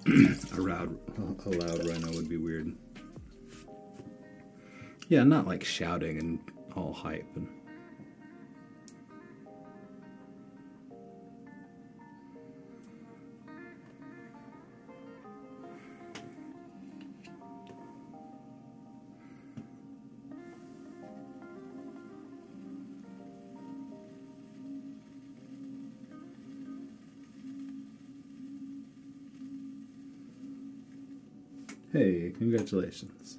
A loud rhino would be weird. Yeah, not like shouting and all hype and... Hey, congratulations.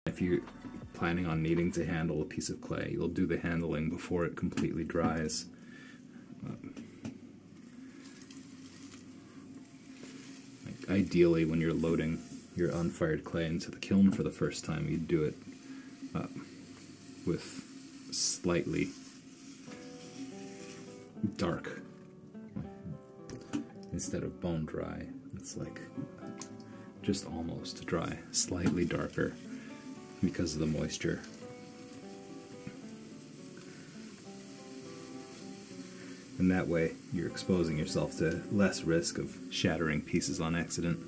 If you're planning on needing to handle a piece of clay, you'll do the handling before it completely dries. Like ideally, when you're loading your unfired clay into the kiln for the first time, you do it with slightly dark instead of bone dry. It's like just almost dry, slightly darker because of the moisture. And that way you're exposing yourself to less risk of shattering pieces on accident.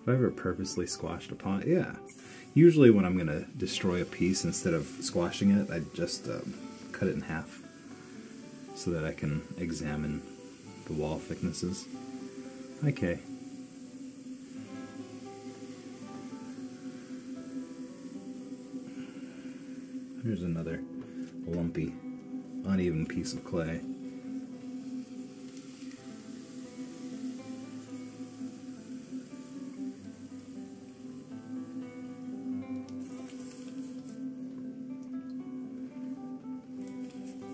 Have I ever purposely squashed a pot? Yeah. Usually when I'm going to destroy a piece, instead of squashing it, I just cut it in half so that I can examine the wall thicknesses. Okay. Here's another lumpy, uneven piece of clay.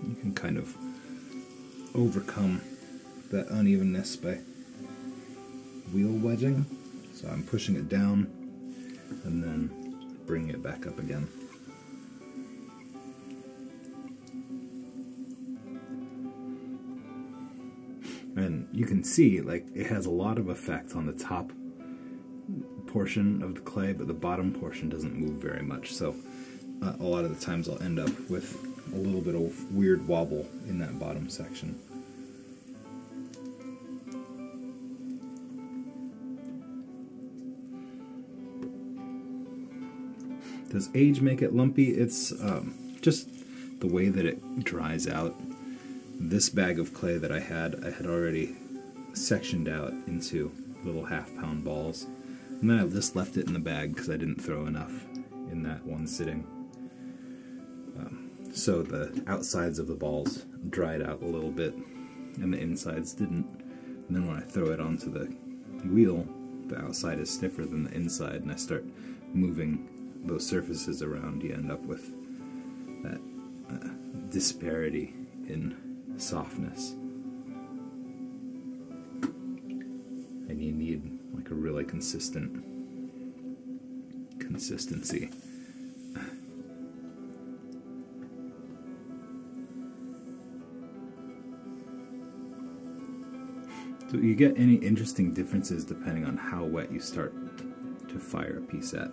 You can kind of overcome that unevenness by wheel wedging. So I'm pushing it down and then bringing it back up again. And you can see, like, it has a lot of effect on the top portion of the clay, but the bottom portion doesn't move very much. So a lot of the times I'll end up with a little bit of weird wobble in that bottom section. Does age make it lumpy? It's just the way that it dries out. This bag of clay that I had already sectioned out into little half-pound balls. And then I've just left it in the bag because I didn't throw enough in that one sitting. So the outsides of the balls dried out a little bit and the insides didn't. And then when I throw it onto the wheel, the outside is stiffer than the inside, and I start moving those surfaces around, you end up with that disparity in softness. And you need like a really consistent consistency. So you get any interesting differences depending on how wet you start to fire a piece at.